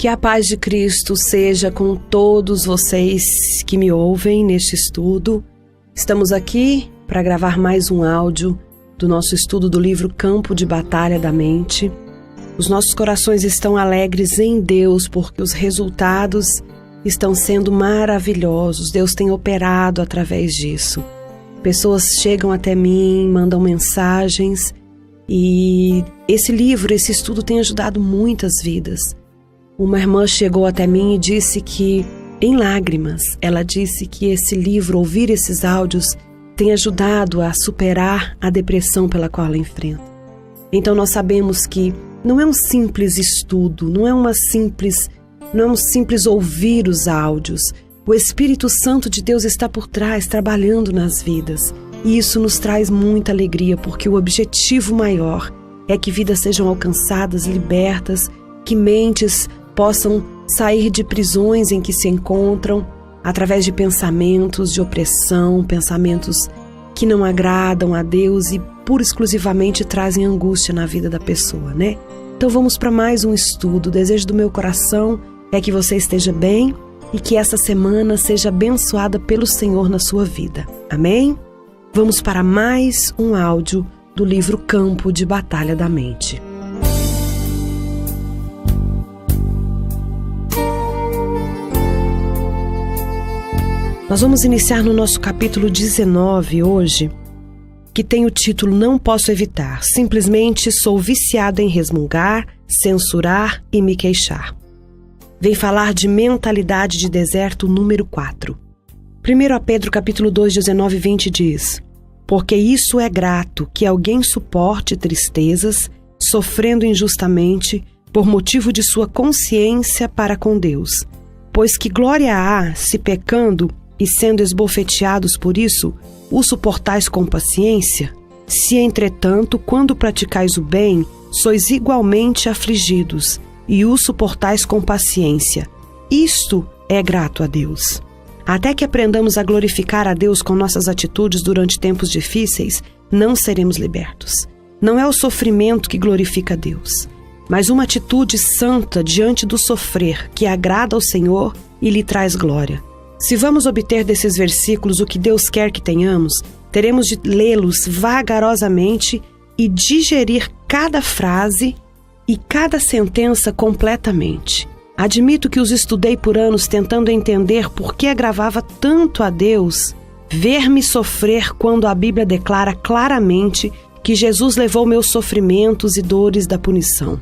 Que a paz de Cristo seja com todos vocês que me ouvem neste estudo. Estamos aqui para gravar mais um áudio do nosso estudo do livro Campo de Batalha da Mente. Os nossos corações estão alegres em Deus porque os resultados estão sendo maravilhosos. Deus tem operado através disso. Pessoas chegam até mim, mandam mensagens e esse livro, esse estudo tem ajudado muitas vidas. Uma irmã chegou até mim e disse que, em lágrimas, ela disse que esse livro, ouvir esses áudios, tem ajudado a superar a depressão pela qual ela enfrenta. Então nós sabemos que não é um simples estudo, não é um simples ouvir os áudios. O Espírito Santo de Deus está por trás, trabalhando nas vidas. E isso nos traz muita alegria, porque o objetivo maior é que vidas sejam alcançadas, libertas, que mentes possam sair de prisões em que se encontram através de pensamentos de opressão, pensamentos que não agradam a Deus e pura e exclusivamente trazem angústia na vida da pessoa, né? Então vamos para mais um estudo. O desejo do meu coração é que você esteja bem e que essa semana seja abençoada pelo Senhor na sua vida. Amém? Vamos para mais um áudio do livro Campo de Batalha da Mente. Nós vamos iniciar no nosso capítulo 19 hoje, que tem o título Não Posso Evitar. Simplesmente sou viciado em resmungar, censurar e me queixar. Vem falar de mentalidade de deserto número 4. 1 Pedro capítulo 2, 19 e 20 diz: porque isso é grato que alguém suporte tristezas, sofrendo injustamente, por motivo de sua consciência para com Deus. Pois que glória há se pecando e sendo esbofeteados por isso, o suportais com paciência? Se, entretanto, quando praticais o bem, sois igualmente afligidos, e o suportais com paciência. Isto é grato a Deus. Até que aprendamos a glorificar a Deus com nossas atitudes durante tempos difíceis, não seremos libertos. Não é o sofrimento que glorifica a Deus, mas uma atitude santa diante do sofrer que agrada ao Senhor e lhe traz glória. Se vamos obter desses versículos o que Deus quer que tenhamos, teremos de lê-los vagarosamente e digerir cada frase e cada sentença completamente. Admito que os estudei por anos tentando entender por que agravava tanto a Deus ver-me sofrer quando a Bíblia declara claramente que Jesus levou meus sofrimentos e dores da punição.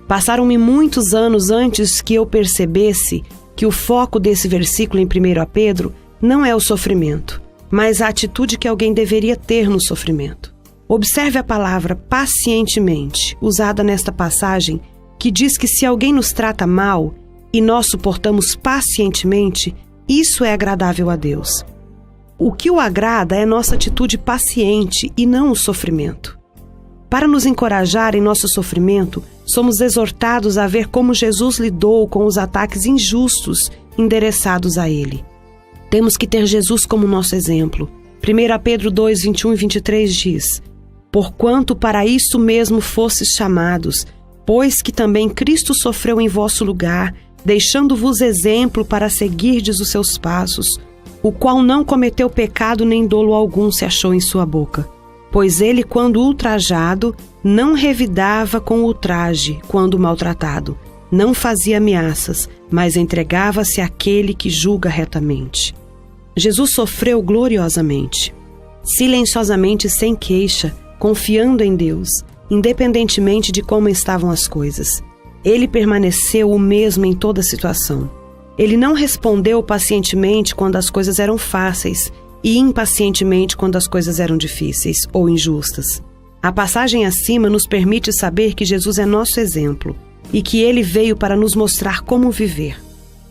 Passaram-me muitos anos antes que eu percebesse que o foco desse versículo em 1 Pedro não é o sofrimento, mas a atitude que alguém deveria ter no sofrimento. Observe a palavra pacientemente, usada nesta passagem, que diz que se alguém nos trata mal e nós suportamos pacientemente, isso é agradável a Deus. O que o agrada é nossa atitude paciente e não o sofrimento. Para nos encorajar em nosso sofrimento, somos exortados a ver como Jesus lidou com os ataques injustos endereçados a Ele. Temos que ter Jesus como nosso exemplo. 1 Pedro 2, 21 e 23 diz: porquanto para isso mesmo fostes chamados, pois que também Cristo sofreu em vosso lugar, deixando-vos exemplo para seguirdes os seus passos, o qual não cometeu pecado nem dolo algum se achou em sua boca. Pois ele, quando ultrajado, não revidava com ultraje quando maltratado, não fazia ameaças, mas entregava-se àquele que julga retamente. Jesus sofreu gloriosamente, silenciosamente, sem queixa, confiando em Deus, independentemente de como estavam as coisas. Ele permaneceu o mesmo em toda situação. Ele não respondeu pacientemente quando as coisas eram fáceis e impacientemente quando as coisas eram difíceis ou injustas. A passagem acima nos permite saber que Jesus é nosso exemplo e que Ele veio para nos mostrar como viver.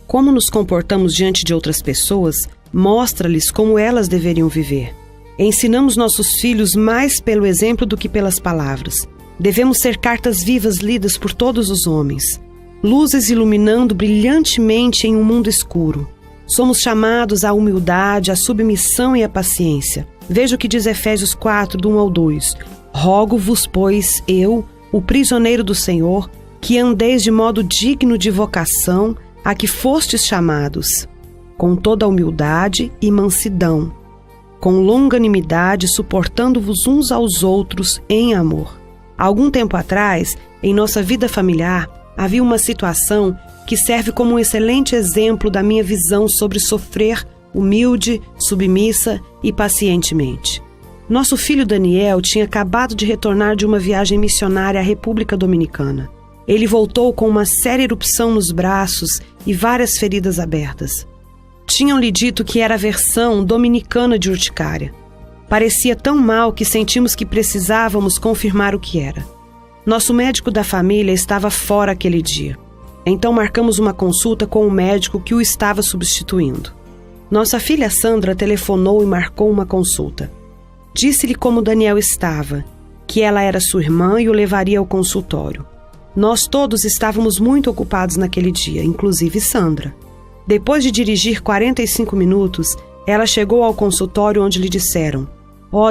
Como nos comportamos diante de outras pessoas, mostra-lhes como elas deveriam viver. Ensinamos nossos filhos mais pelo exemplo do que pelas palavras. Devemos ser cartas vivas lidas por todos os homens, luzes iluminando brilhantemente em um mundo escuro. Somos chamados à humildade, à submissão e à paciência. Veja o que diz Efésios 4, do 1 ao 2. Rogo-vos, pois, eu, o prisioneiro do Senhor, que andeis de modo digno de vocação a que fostes chamados, com toda humildade e mansidão, com longanimidade, suportando-vos uns aos outros em amor. Há algum tempo atrás, em nossa vida familiar, havia uma situação que serve como um excelente exemplo da minha visão sobre sofrer humilde, submissa e pacientemente. Nosso filho Daniel tinha acabado de retornar de uma viagem missionária à República Dominicana. Ele voltou com uma séria erupção nos braços e várias feridas abertas. Tinham-lhe dito que era a versão dominicana de urticária. Parecia tão mal que sentimos que precisávamos confirmar o que era. Nosso médico da família estava fora aquele dia. Então marcamos uma consulta com o médico que o estava substituindo. Nossa filha Sandra telefonou e marcou uma consulta. Disse-lhe como Daniel estava, que ela era sua irmã e o levaria ao consultório. Nós todos estávamos muito ocupados naquele dia, inclusive Sandra. Depois de dirigir 45 minutos, ela chegou ao consultório onde lhe disseram: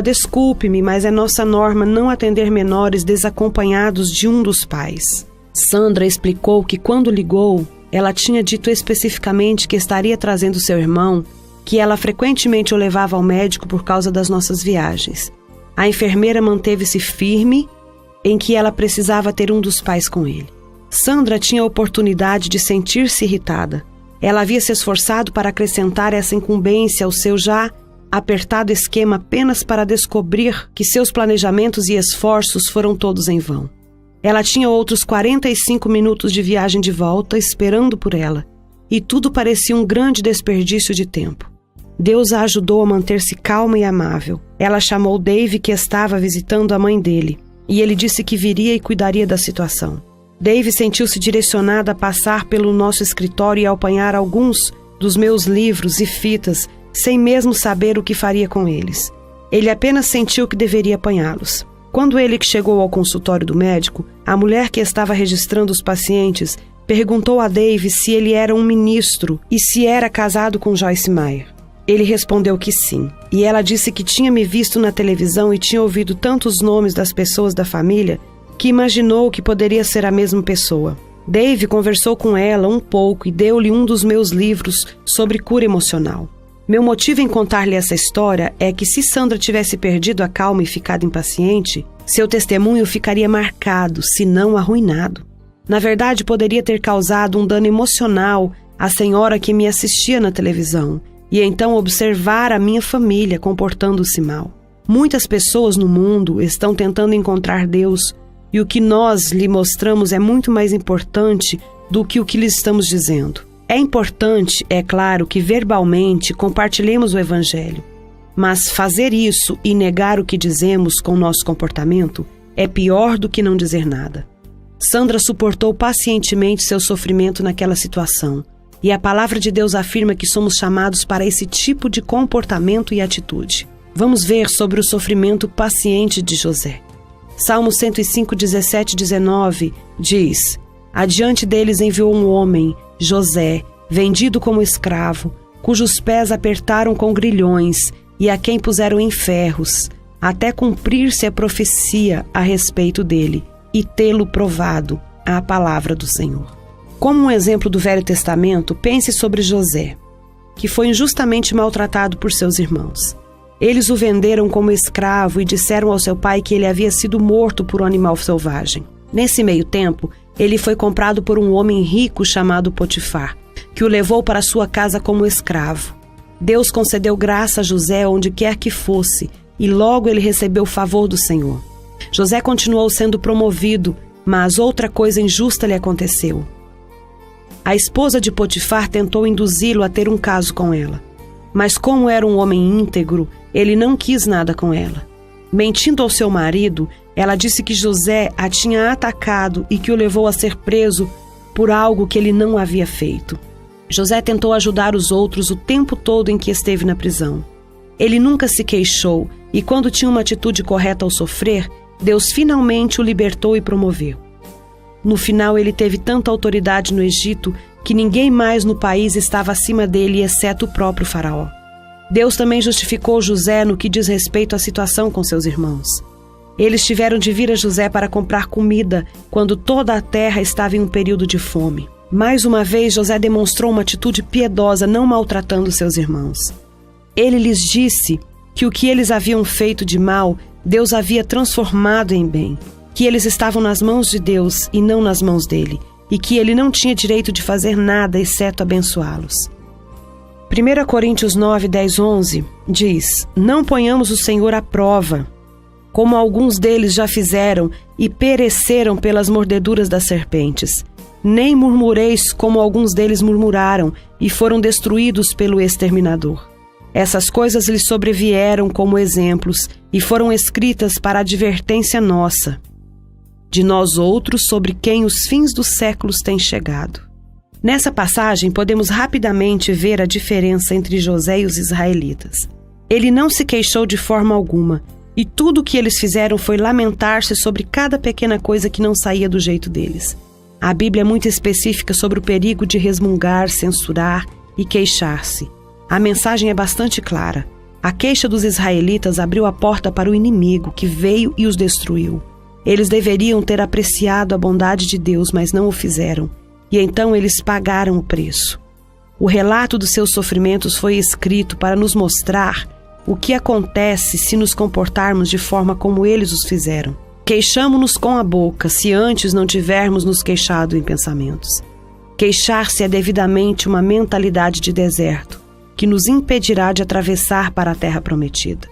desculpe-me, mas é nossa norma não atender menores desacompanhados de um dos pais. Sandra explicou que quando ligou, ela tinha dito especificamente que estaria trazendo seu irmão, que ela frequentemente o levava ao médico por causa das nossas viagens. A enfermeira manteve-se firme em que ela precisava ter um dos pais com ele. Sandra tinha a oportunidade de sentir-se irritada. Ela havia se esforçado para acrescentar essa incumbência ao seu já apertado esquema apenas para descobrir que seus planejamentos e esforços foram todos em vão. Ela tinha outros 45 minutos de viagem de volta esperando por ela, e tudo parecia um grande desperdício de tempo. Deus a ajudou a manter-se calma e amável. Ela chamou Dave, que estava visitando a mãe dele, e ele disse que viria e cuidaria da situação. Dave sentiu-se direcionado a passar pelo nosso escritório e a apanhar alguns dos meus livros e fitas, sem mesmo saber o que faria com eles. Ele apenas sentiu que deveria apanhá-los. Quando ele chegou ao consultório do médico, a mulher que estava registrando os pacientes perguntou a Dave se ele era um ministro e se era casado com Joyce Meyer. Ele respondeu que sim, e ela disse que tinha me visto na televisão e tinha ouvido tantos nomes das pessoas da família que imaginou que poderia ser a mesma pessoa. Dave conversou com ela um pouco e deu-lhe um dos meus livros sobre cura emocional. Meu motivo em contar-lhe essa história é que se Sandra tivesse perdido a calma e ficado impaciente, seu testemunho ficaria marcado, se não arruinado. Na verdade, poderia ter causado um dano emocional à senhora que me assistia na televisão, e então observar a minha família comportando-se mal. Muitas pessoas no mundo estão tentando encontrar Deus, e o que nós lhe mostramos é muito mais importante do que o que lhe estamos dizendo. É importante, é claro, que verbalmente compartilhemos o Evangelho, mas fazer isso e negar o que dizemos com nosso comportamento é pior do que não dizer nada. Sandra suportou pacientemente seu sofrimento naquela situação, e a palavra de Deus afirma que somos chamados para esse tipo de comportamento e atitude. Vamos ver sobre o sofrimento paciente de José. Salmo 105, 17 e 19 diz: Adiante deles enviou um homem, José, vendido como escravo, cujos pés apertaram com grilhões e a quem puseram em ferros, até cumprir-se a profecia a respeito dele e tê-lo provado, a palavra do Senhor. Como um exemplo do Velho Testamento, pense sobre José, que foi injustamente maltratado por seus irmãos. Eles o venderam como escravo e disseram ao seu pai que ele havia sido morto por um animal selvagem. Nesse meio tempo, ele foi comprado por um homem rico chamado Potifar, que o levou para sua casa como escravo. Deus concedeu graça a José onde quer que fosse, e logo ele recebeu o favor do Senhor. José continuou sendo promovido, mas outra coisa injusta lhe aconteceu. A esposa de Potifar tentou induzi-lo a ter um caso com ela, mas como era um homem íntegro, ele não quis nada com ela. Mentindo ao seu marido, ela disse que José a tinha atacado e que o levou a ser preso por algo que ele não havia feito. José tentou ajudar os outros o tempo todo em que esteve na prisão. Ele nunca se queixou e, quando tinha uma atitude correta ao sofrer, Deus finalmente o libertou e promoveu. No final, ele teve tanta autoridade no Egito que ninguém mais no país estava acima dele, exceto o próprio faraó. Deus também justificou José no que diz respeito à situação com seus irmãos. Eles tiveram de vir a José para comprar comida quando toda a terra estava em um período de fome. Mais uma vez, José demonstrou uma atitude piedosa, não maltratando seus irmãos. Ele lhes disse que o que eles haviam feito de mal, Deus havia transformado em bem, que eles estavam nas mãos de Deus e não nas mãos dele, e que ele não tinha direito de fazer nada exceto abençoá-los. 1 Coríntios 9, 10, 11 diz: Não ponhamos o Senhor à prova, como alguns deles já fizeram e pereceram pelas mordeduras das serpentes. Nem murmureis como alguns deles murmuraram e foram destruídos pelo exterminador. Essas coisas lhes sobrevieram como exemplos e foram escritas para advertência nossa, de nós outros sobre quem os fins dos séculos têm chegado. Nessa passagem, podemos rapidamente ver a diferença entre José e os israelitas. Ele não se queixou de forma alguma, e tudo o que eles fizeram foi lamentar-se sobre cada pequena coisa que não saía do jeito deles. A Bíblia é muito específica sobre o perigo de resmungar, censurar e queixar-se. A mensagem é bastante clara. A queixa dos israelitas abriu a porta para o inimigo, que veio e os destruiu. Eles deveriam ter apreciado a bondade de Deus, mas não o fizeram. E então eles pagaram o preço. O relato dos seus sofrimentos foi escrito para nos mostrar o que acontece se nos comportarmos de forma como eles os fizeram. Queixamo-nos com a boca, se antes não tivermos nos queixado em pensamentos. Queixar-se é devidamente uma mentalidade de deserto, que nos impedirá de atravessar para a terra prometida.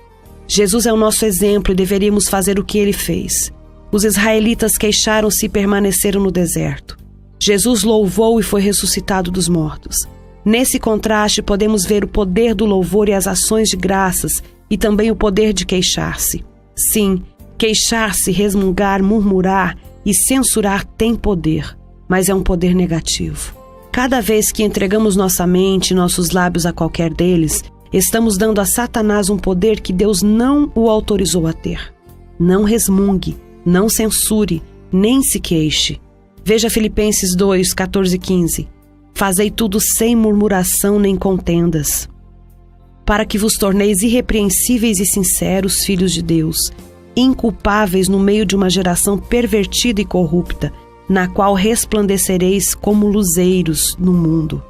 Jesus é o nosso exemplo e deveríamos fazer o que ele fez. Os israelitas queixaram-se e permaneceram no deserto. Jesus louvou e foi ressuscitado dos mortos. Nesse contraste, podemos ver o poder do louvor e as ações de graças e também o poder de queixar-se. Sim, queixar-se, resmungar, murmurar e censurar tem poder, mas é um poder negativo. Cada vez que entregamos nossa mente e nossos lábios a qualquer deles, estamos dando a Satanás um poder que Deus não o autorizou a ter. Não resmungue, não censure, nem se queixe. Veja Filipenses 2, 14 e 15. Fazei tudo sem murmuração nem contendas, para que vos torneis irrepreensíveis e sinceros, filhos de Deus, inculpáveis no meio de uma geração pervertida e corrupta, na qual resplandecereis como luzeiros no mundo.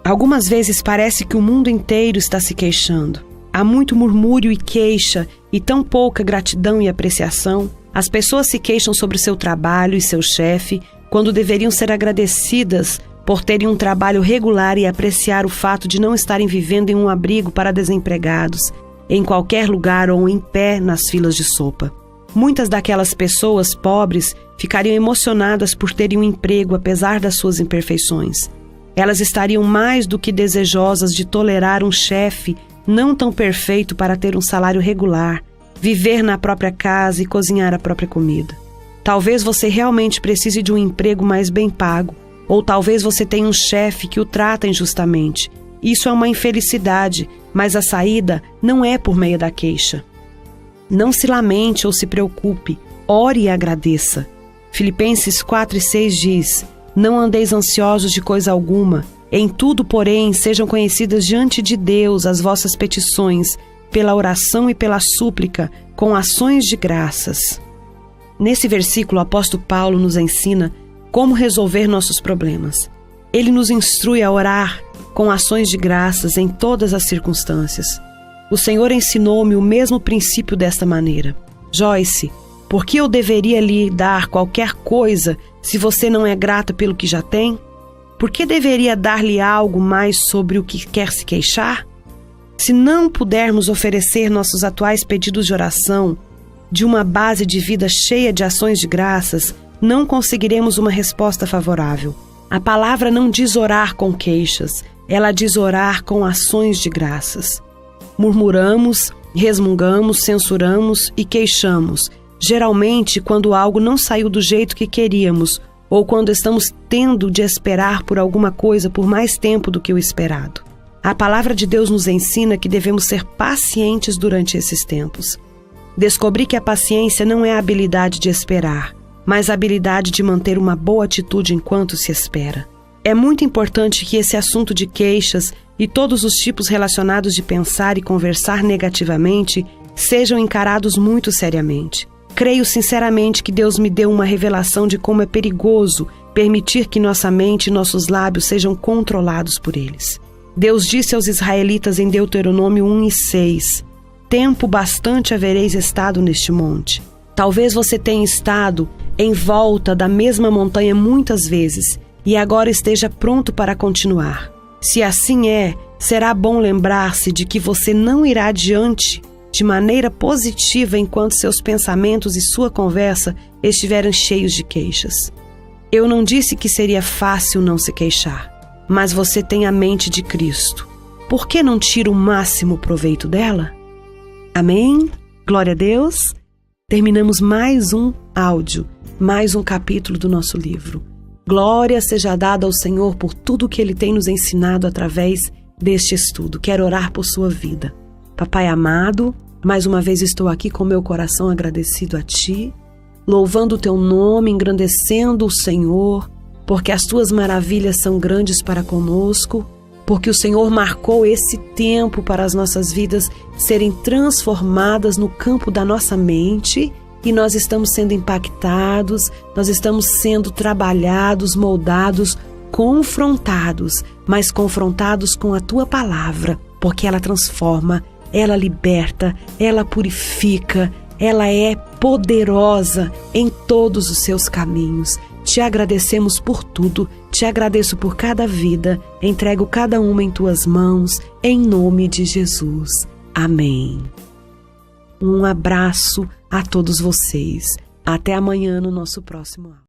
Algumas vezes parece que o mundo inteiro está se queixando. Há muito murmúrio e queixa e tão pouca gratidão e apreciação. As pessoas se queixam sobre seu trabalho e seu chefe, quando deveriam ser agradecidas por terem um trabalho regular e apreciar o fato de não estarem vivendo em um abrigo para desempregados, em qualquer lugar ou em pé nas filas de sopa. Muitas daquelas pessoas pobres ficariam emocionadas por terem um emprego apesar das suas imperfeições. Elas estariam mais do que desejosas de tolerar um chefe não tão perfeito para ter um salário regular, viver na própria casa e cozinhar a própria comida. Talvez você realmente precise de um emprego mais bem pago, ou talvez você tenha um chefe que o trata injustamente. Isso é uma infelicidade, mas a saída não é por meio da queixa. Não se lamente ou se preocupe, ore e agradeça. Filipenses 4 e 6 diz: Não andeis ansiosos de coisa alguma, em tudo, porém, sejam conhecidas diante de Deus as vossas petições, pela oração e pela súplica, com ações de graças. Nesse versículo, o apóstolo Paulo nos ensina como resolver nossos problemas. Ele nos instrui a orar com ações de graças em todas as circunstâncias. O Senhor ensinou-me o mesmo princípio desta maneira. Joyce, por que eu deveria lhe dar qualquer coisa se você não é grata pelo que já tem? Por que deveria dar-lhe algo mais sobre o que quer se queixar? Se não pudermos oferecer nossos atuais pedidos de oração de uma base de vida cheia de ações de graças, não conseguiremos uma resposta favorável. A palavra não diz orar com queixas, ela diz orar com ações de graças. Murmuramos, resmungamos, censuramos e queixamos, geralmente quando algo não saiu do jeito que queríamos ou quando estamos tendo de esperar por alguma coisa por mais tempo do que o esperado. A palavra de Deus nos ensina que devemos ser pacientes durante esses tempos. Descobri que a paciência não é a habilidade de esperar, mas a habilidade de manter uma boa atitude enquanto se espera. É muito importante que esse assunto de queixas e todos os tipos relacionados de pensar e conversar negativamente sejam encarados muito seriamente. Creio sinceramente que Deus me deu uma revelação de como é perigoso permitir que nossa mente e nossos lábios sejam controlados por eles. Deus disse aos israelitas em Deuteronômio 1:6: tempo bastante havereis estado neste monte. Talvez você tenha estado em volta da mesma montanha muitas vezes e agora esteja pronto para continuar. Se assim é, será bom lembrar-se de que você não irá adiante de maneira positiva enquanto seus pensamentos e sua conversa estiverem cheios de queixas. Eu não disse que seria fácil não se queixar, mas você tem a mente de Cristo. Por que não tira o máximo proveito dela? Amém? Glória a Deus! Terminamos mais um áudio, mais um capítulo do nosso livro. Glória seja dada ao Senhor por tudo que Ele tem nos ensinado através deste estudo. Quero orar por sua vida. Papai amado, mais uma vez estou aqui com meu coração agradecido a Ti, louvando o Teu nome, engrandecendo o Senhor, porque as Tuas maravilhas são grandes para conosco, porque o Senhor marcou esse tempo para as nossas vidas serem transformadas no campo da nossa mente, e nós estamos sendo impactados, nós estamos sendo trabalhados, moldados, confrontados, mas confrontados com a Tua palavra, porque ela transforma, ela liberta, ela purifica, ela é poderosa em todos os seus caminhos. Te agradecemos por tudo, te agradeço por cada vida, entrego cada uma em Tuas mãos, em nome de Jesus. Amém. Um abraço a todos vocês. Até amanhã no nosso próximo áudio.